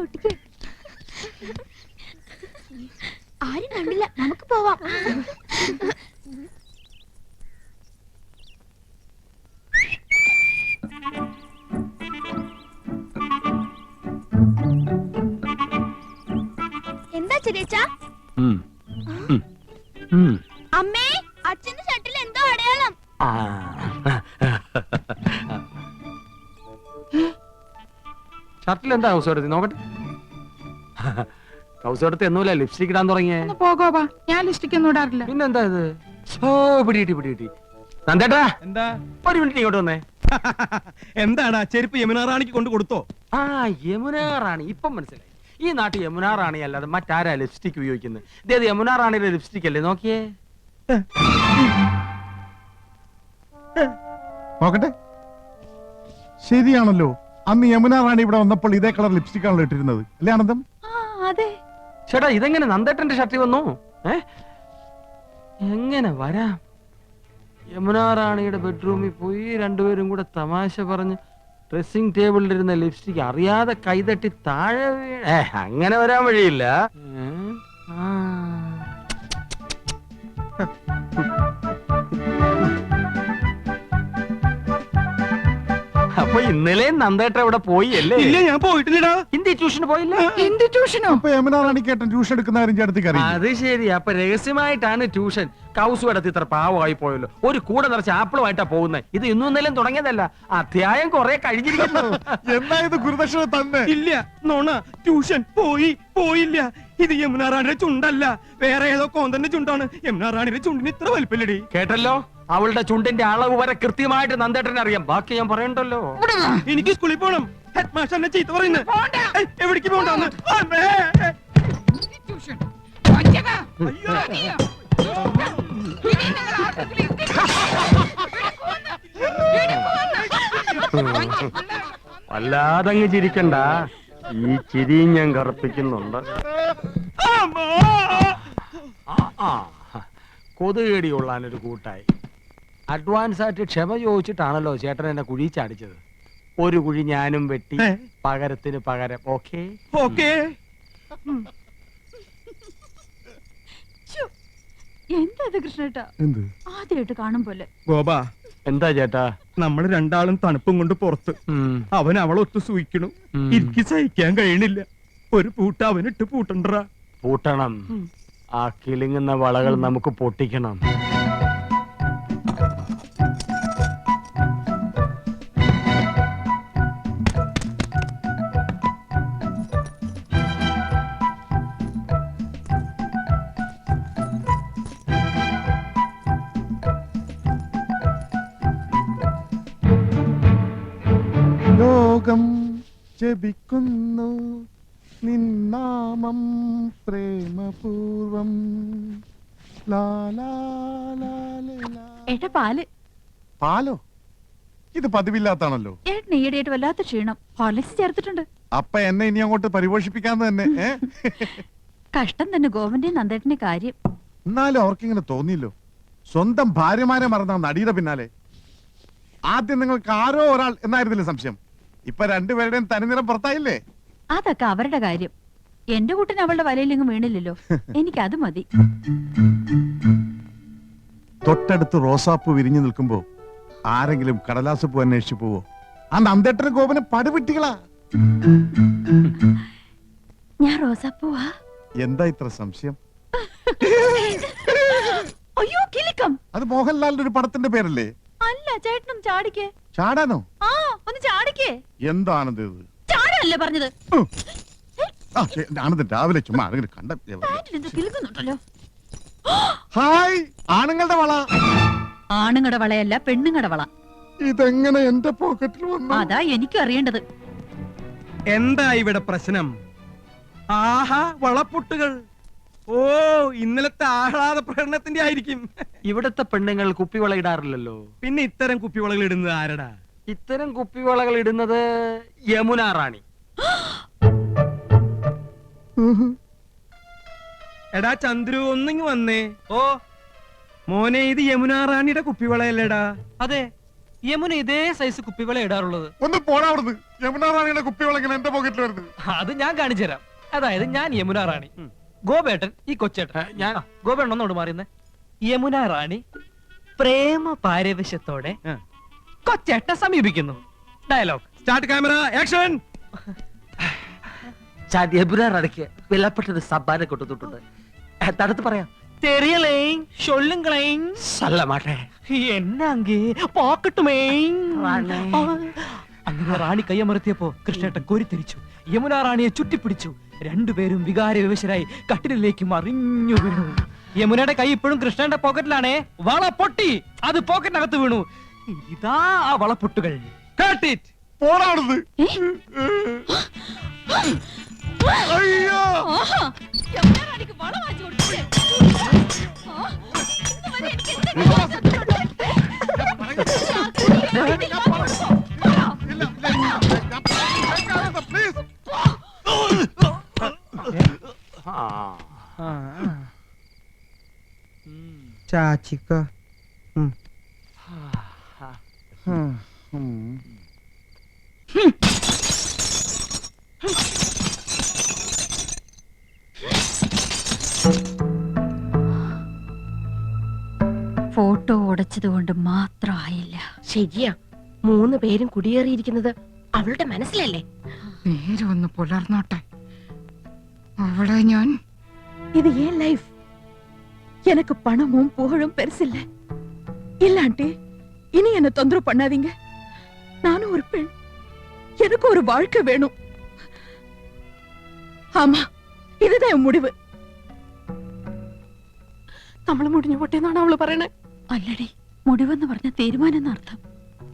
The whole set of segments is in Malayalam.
ഒട്ടിക്ക്. ആരും കണ്ടില്ല, നമുക്ക് പോവാം. എന്താ ചെറിയച്ചാ? അമ്മേ, അച്ഛന്റെ ഷർട്ടിൽ എന്തോ അടയാളം. ഷർട്ടിൽ എന്താ കൗസോടത്തി നോക്കട്ടെ. കൗസോടത്തി എന്നൂല ലിപ്സ്റ്റിക് ഇടാൻ തുടങ്ങിയേ. പോകോവാ, ഞാൻ ലിപ്സ്റ്റിക് ഒന്നും ഇടാറില്ല. പിന്നെന്താ ഇത്? ഓ പിടികിട്ടി. നന്ദേട്ടാ, എന്താ? ഒരു മിനിറ്റ് ഇങ്ങോട്ട് വന്നേ. എന്താടാ ചെരുപ്പ് യമുന റാണിക്ക് കൊണ്ട് കൊടുത്തോ? ആ യമുന റാണി, ഇപ്പം മനസ്സിലായി. ഈ നാട്ടിൽ യമുന റാണി അല്ലാതെ മറ്റാരാ ലിപ്സ്റ്റിക് ഉപയോഗിക്കുന്നത്? ഇതേത് യമുന റാണിയുടെ ലിപ്സ്റ്റിക് അല്ലേ? നോക്കിയേ. നോക്കട്ടെ, ശരിയാണല്ലോ. അന്ന് യമുന റാണി ഇവിടെ വന്നപ്പോൾ ഇതേ കളർ ലിപ്സ്റ്റിക് ആണല്ലോ ഇട്ടിരുന്നത്, അല്ലേ ആനന്ദം? അതെ ചേട്ടാ, ഇതെങ്ങനെ നന്ദേട്ടന്റെ ഷർട്ടിൽ വന്നു? എങ്ങനെ വരാം? യമുന റാണിയുടെ ബെഡ്റൂമിൽ പോയി രണ്ടുപേരും കൂടെ തമാശ പറഞ്ഞ് ഡ്രസ്സിംഗ് ടേബിളിലിരുന്ന ലിപ്സ്റ്റിക് അറിയാതെ കൈതട്ടി താഴെ അങ്ങനെ വരാൻ വഴിയില്ല. അപ്പൊ ഇന്നലെ നന്ദേട്ട ഇവിടെ പോയി അല്ലേ? ഇല്ല, ഞാൻ പോയിട്ടില്ലടാ. ഹിന്ദി ട്യൂഷന് പോയില്ല? എന്ത് ട്യൂഷനോ? അപ്പൊ യമുന റാണിക്കേട്ടൻ ട്യൂഷൻ എടുക്കുന്ന കാര്യം ചേട്ടത്തിക്ക് അറിയാം. അത് ശരി. അപ്പൊ രഹസ്യമായിട്ടാണ് ട്യൂഷൻ. കൗസു ഇടത്ത് ഇത്ര പാവമായി പോയല്ലോ. ഒരു കൂടെ നിറച്ച് ആപ്പിളുമായിട്ടാ പോകുന്നത്. ഇത് ഇന്നും ഇന്നലെയും തുടങ്ങിയതല്ല, അധ്യായം കുറെ കഴിഞ്ഞിരിക്കുന്നു. എന്നാ ഇത് ഗുരുദക്ഷിണ തന്നെ? ഇല്ല, നോണ. ട്യൂഷൻ പോയില്ല. ഇത് യമുന റാണിയുടെ ചുണ്ടല്ല, വേറെ ഏതോ കോന്തന്റെ ചുണ്ടാണ്. യമുന റാണിയുടെ ചുണ്ടിന് ഇത്ര വലിപ്പില്ലടി. കേട്ടല്ലോ, അവളുടെ ചുണ്ടിന്റെ അളവ് വരെ കൃത്യമായിട്ട് നന്ദേട്ടനെ അറിയാം. ബാക്കി ഞാൻ പറയണ്ടല്ലോ. എനിക്ക് സ്കൂളിൽ പോണം. ഹെഡ് മാസ്റ്റർ എന്നെ ചീത്ത പറയുന്നു. എവിടേക്ക് പോകണ്ടെന്ന്? വല്ലാതങ്ങ് ചിരിക്കണ്ട, ഈ ചിരിയും ഞാൻ കറുപ്പിക്കുന്നുണ്ട്. കൊതുകേടി കൊള്ളാനൊരു കൂട്ടായി. അഡ്വാൻസ് ആയിട്ട് ക്ഷമ ചോദിച്ചിട്ടാണല്ലോ ചേട്ടൻ എന്നെ കുഴി ചാടിച്ചത്. ഒരു കുഴി ഞാനും വെട്ടി, പകരത്തിന് പകരം. Okay okay. എന്താ കൃഷ്ണേട്ടാ? ആദ്യമായിട്ട് കാണും പോലെ. ഗോപ, എന്താ ചേട്ടാ? നമ്മൾ രണ്ടാളും തണുപ്പും കൊണ്ട് പുറത്ത്. അവൻ അവളൊത്ത് സൂയിക്കണു. എനിക്ക് സഹിക്കാൻ കഴിയണില്ല. ഒരു പൂട്ട അവനിട്ട് പൂട്ടണ്ടറാ. പൂട്ടണം. ആ കിളിങ്ങുന്ന വളകൾ നമുക്ക് പൊട്ടിക്കണം. ലോകം ജപിക്കുന്നു നിന്നാമം പ്രേമപൂർവം. ഏട്ടാ, പാല്. പാലോ? ഇത് പതിവില്ലാത്താണല്ലോ. ഏട്ടൻ ഈയിടെയായിട്ട് വല്ലാത്ത ക്ഷീണം. ഹോർലിക്സ് ചേർത്തിട്ടുണ്ട്. അപ്പൊ എന്നെ ഇനി അങ്ങോട്ട് പരിപോഷിപ്പിക്കാന്ന് തന്നെ. കഷ്ടം തന്നെ ഗോവന്റെ നന്ദേട്ടന്റെ കാര്യം. എന്നാലും അവർക്കിങ്ങനെ തോന്നിയില്ലോ. സ്വന്തം ഭാര്യമാരെ മറന്ന നടിയുടെ പിന്നാലെ. ആദ്യം നിങ്ങൾക്ക് ആരോ ഒരാൾ എന്നായിരുന്നില്ലേ സംശയം? ഇപ്പൊ രണ്ടുപേരുടെയും തനിനിറം പുറത്തായില്ലേ? അതൊക്കെ അവരുടെ കാര്യം. എന്റെ കൂട്ടിന് അവളുടെ വലയിലെങ്ങും വീണില്ലല്ലോ. എനിക്കത് മതി. തൊട്ടടുത്ത് റോസാപ്പൂ വിരിഞ്ഞു നിൽക്കുമ്പോ ആരെങ്കിലും കടലാസ് പൂ അന്വേഷിച്ചു പോവോ? ആ നന്ദേട്ടനും ഗോപനും പടുവിട്ടികളാ. ഞാൻ റോസാപ്പൂവാ. എന്താ ഇത്ര സംശയം? അയ്യോ, കിലുക്കം. അത് മോഹൻലാലിന്റെ ഒരു പടത്തിന്റെ പേരല്ലേ? അല്ല, ചേട്ടനും ചാടിക്കേ. ചാടാനോ? ആ, ഒന്ന് ചാടിക്കേ. എന്താണത് ഇത്? ചാടല്ലേ പറഞ്ഞത്? ആനന്ദൻ രാവിലെ ചുമ്മാ ആരെങ്കിലും കണ്ട. കിലുക്കുന്നുണ്ടല്ലോ. ഹായ്, ആണുങ്ങളുടെ വള. ആണുങ്ങളുടെ വളയല്ല, പെണ്ണുങ്ങളുടെ വള. ഇതെങ്ങനെ എന്റെ പോക്കറ്റിൽ വന്നു? അതാ എനിക്കും അറിയേണ്ടത്. എന്താ ഇവിടെ പ്രശ്നം? ആഹാ, വളപ്പൊട്ടുകൾ. ഓ, ഇന്നലത്തെ ആഹ്ലാദ പ്രകടനത്തിന്റെ ആയിരിക്കും. ഇവിടത്തെ പെണ്ണുങ്ങൾ കുപ്പിവള ഇടാറില്ലല്ലോ. പിന്നെ ഇത്തരം കുപ്പിവളകൾ ഇടുന്നത് ആരടാ? ഇത്തരം കുപ്പിവളകൾ ഇടുന്നത് യമുന റാണി. എടാ ചന്ദ്രു, ഒന്നിങ്ങ് വന്നേ. ഓ മോനെ, ഇത് യമുന റാണിയുടെ കുപ്പിവളയല്ലേടാ? അതെ, യമുന ഇതേ സൈസ് കുപ്പിവള ഇടാറുള്ളത്. ഒന്ന് പോടാ അവിടുന്ന്. യമുന റാണിയുടെ കുപ്പിവളങ്ങനെ എന്റെ പോക്കറ്റിൽ വരുന്നത്. അത് ഞാൻ കാണിച്ചു തരാം. അതായത് ഞാൻ യമുന റാണി, ഗോപേട്ടൻ ഈ കൊച്ചേട്ടൻ. ഞാൻ ഗോപേട്ടൻ ഒന്നോട് മാറിയുന്നേ. യമുന റാണി പ്രേമ പാരവശ്യത്തോടെ കൊച്ചേട്ടനെ സമീപിക്കുന്നു. Dialogue start camera action. യമുനാറാണിക്ക് വിലപ്പെട്ടൊരു സമ്മാനം കൊടുത്തിട്ടുണ്ട്. തടുത്ത് പറയാം. தெரியலேங் சொல்லுங்களேங். சொல்ல மாட்டேன். എന്നാങ്കേ പോക്കട്ടുമേങ്. റാണി. അങ്ങനെ റാണി കയ്യമർത്തിയപ്പോ കൃഷ്ണേട്ടൻ കോരിത്തിരിച്ചു. യമുന റാണിയെ ചുറ്റിപ്പിടിച്ചു. രണ്ടുപേരും വികാരവിവശരായി കട്ടിലിലേക്ക് മറിഞ്ഞു വീണു. യമുനയുടെ കൈ ഇപ്പോഴും കൃഷ്ണന്റെ പോക്കറ്റിലാണേ. വള പൊട്ടി, അത് പോക്കറ്റിനകത്ത് വീണു. ഇതാ ആ വളപ്പൊട്ടുകൾ. പോടാ അവിടുന്ന്. അയ്യോ ചാച്ചിക്ക ഫോട്ടോ ഉടച്ചത് കൊണ്ട് മാത്രമായില്ല. ശരിയാ, 3 പേരും കുടിയേറിയിരിക്കുന്നത് അവളുടെ മനസ്സിലല്ലേ? നേരെ ഒന്ന് പുലർന്നോട്ടെ. அவளை ഞാൻ இது ஏன் லைஃப்? எனக்கு பணமும் புகழும் பெருசில்ல. இல்ல ஆண்டி, இனி என்ன தொந்தரவு பண்ணாதீங்க. நானும் ஒரு பெண், எனக்கு ஒரு வாழ்க்கை வேணும். ஆமா, இதுதான் என் முடிவு. നമ്മള് മുടിഞ്ഞു പൊട്ടിയെന്നാണ് അവള് പറയണേ. അല്ലടി, മുടിവെന്ന് പറഞ്ഞ തീരുമാനം എന്നർത്ഥം.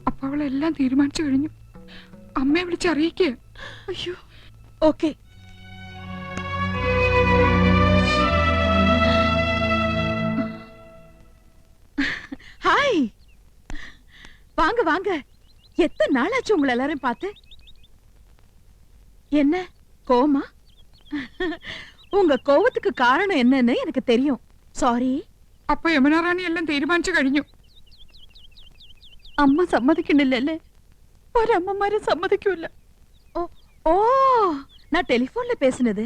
അപ്പൊ അവളെല്ലാം തീരുമാനിച്ചു കഴിഞ്ഞു. അമ്മയെ വിളിച്ചറിയിക്കുക. ஐயோ, ஓகே. ஹாய், வாங்க வாங்க. எத்தனை நாளாச்சு உங்களை எல்லாரும் பார்த்து? என்ன கோவமா? உங்க கோவத்துக்கு காரணம் என்னன்னு எனக்கு தெரியும். சாரி. അപ്പൊ യമുന റാണി എല്ലാം തീരുമാനിച്ചു കഴിഞ്ഞു. അമ്മ സമ്മതിക്കണില്ലല്ലേ? ഒരമ്മമാരെ സമ്മതിക്കൂല. ഓ, நான் டெலிபோன்ல பேசினது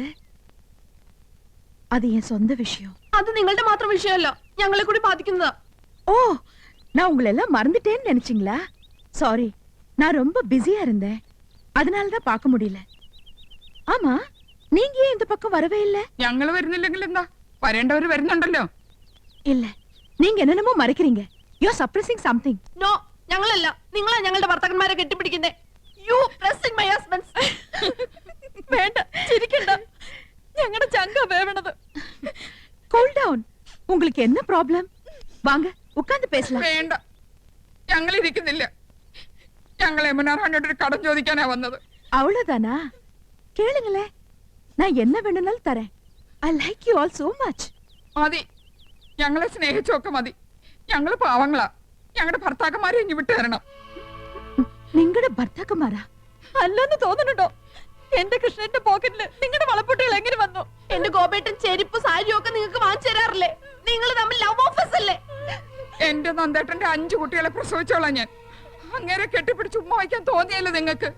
அது என் சொந்த விஷயம். അത് നിങ്ങളുടെ മാത്രം വിഷയമല്ല, ഞങ്ങളെ കൂടി ബാധിക്കുന്നതാ. ஓ, நான் உங்களை எல்லாம் மறந்துட்டேன்னு நினைச்சீங்களா? சாரி, நான் ரொம்ப பிஸியா இருந்தேன், அதனால தான் பார்க்க முடியல. ஆமா, நீங்க ஏன் இந்த பக்கம் வரவே இல்ல? ഞങ്ങള് വരുന്നില്ലെങ്കിൽ എന്താ, വരേണ്ടവര് വരുന്നുണ്ടല്ലോ. இல்ல, நீங்க என்னென்னமோ மறைக்கிறீங்க. You surprising something. നോ, ഞങ്ങളല്ല, നിങ്ങളാ ഞങ്ങളുടെ ഭർത്താക്കന്മാരെ കെട്ടിപ്പിടിക്കുന്നേ. You pressing my husbands. வேണ്ട, சிரிக்கണ്ട. ഞങ്ങളുടെ ചങ്ക വേവണത്. Cool down. உங்களுக்கு என்ன ப்ராப்ளம்? வாங்க உட்கார்ந்து பேசலாம். വേണ്ട, ഞങ്ങൾ ഇരിക്കുന്നില്ല. ഞങ്ങൾ യമുന റാണിയോട് ഒരു കടം ചോദിക്കാനാ വന്നത്. அவ்வளவுதானா? கேளுங்களே, நான் என்ன வேணும்னாலும் தரேன். I like you all so much. മതി, ഞങ്ങളെ സ്നേഹിച്ചൊക്കെ മതി. ഞങ്ങള് പാവങ്ങളാ. ഞങ്ങളുടെ ഭർത്താക്കന്മാരെ ഇനി വിട്ടു തരണം. നിങ്ങളുടെ ഭർത്താക്കന്മാരാ? അല്ലെന്ന് തോന്നുന്നുണ്ടോ? എന്റെ കൃഷ്ണന്റെ പോക്കറ്റില് നിങ്ങളുടെ വളപ്പൊട്ടുകൾ എങ്ങനെ വന്നു? എന്റെ ഗോപേട്ടൻ ചെരുപ്പ് സാരിയും ഒക്കെ നിങ്ങൾക്ക് വാങ്ങിച്ചു തരാറില്ലേ? നിങ്ങൾ തമ്മിൽ ലവ് ഓഫേഴ്സ് അല്ലേ? എന്റെ നന്ദേട്ടന്റെ 5 കുട്ടികളെ പ്രസവിച്ചോളാം ഞാൻ. അങ്ങനെ കെട്ടിപ്പിടിച്ച് ഉമ്മ വയ്ക്കാൻ തോന്നിയല്ലോ നിങ്ങൾക്ക്?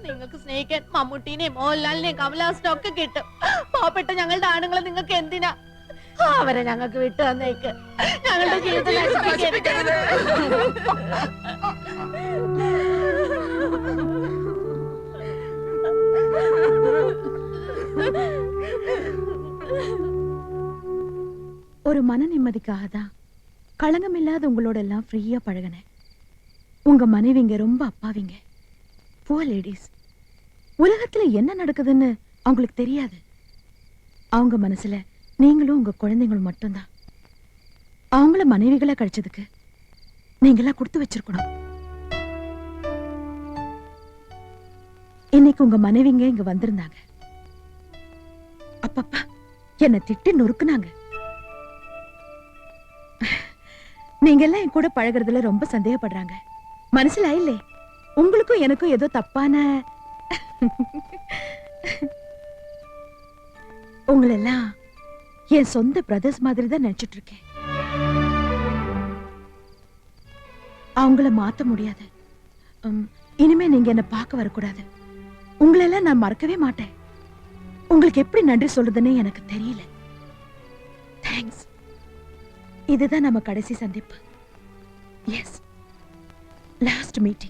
നിങ്ങൾക്ക് സ്നേഹിക്കാൻ മമ്മൂട്ടിനെയും മോഹൻലാലിനെയും കമലഹാസനെയും ഒക്കെ കിട്ടും. പാവപ്പെട്ട ഞങ്ങളുടെ ആണുങ്ങളെ നിങ്ങൾക്ക് എന്തിനാ? അവരെ ഞങ്ങൾക്ക് വിട്ടു തന്നേക്ക്. ഞങ്ങളുടെ ജീവിതം നശിപ്പിക്കരുത്. ஒரு மன நிம்மதிக்காக தான் களங்கம் இல்லாத உங்களோட எல்லாம் ஃப்ரீயா பழகினேன். உங்க மனைவிங்க ரொம்ப அப்பாவிங்க, poor ladies. உலகத்துல என்ன நடக்குதுன்னு அவங்களுக்கு தெரியாது. அவங்க மனசுல நீங்களும் உங்க குழந்தைங்களும் மட்டும்தான். அவங்கள மனைவிகளா கழிச்சதுக்கு நீங்களா கொடுத்து வச்சிருக்கணும். இன்னைக்கு உங்க மனைவிங்க இங்க வந்திருந்தாங்க. அப்பப்பா என்ன திட்டி நொறுக்குனாங்க. நீங்க எல்லாம் என் கூட பழகுறதுல ரொம்ப சந்தேகப்படுறாங்க. മനസ്സിലായില്ലേ? உங்களுக்கும் எனக்கும் ஏதோ தப்பான உங்களெல்லாம் என் சொந்த பிரதர்ஸ் மாதிரி தான் நினைச்சிட்டு இருக்கேன். அவங்கள மாத்த முடியாது. இனிமே நீங்க என்ன பார்க்க வரக்கூடாது. உங்களெல்லாம் நான் மறக்கவே மாட்டேன். உங்களுக்கு எப்படி நன்றி சொல்றதுன்னு எனக்கு தெரியல. தேங்க்ஸ். இதுதான் நம்ம கடைசி சந்திப்பு. Yes, last meeting.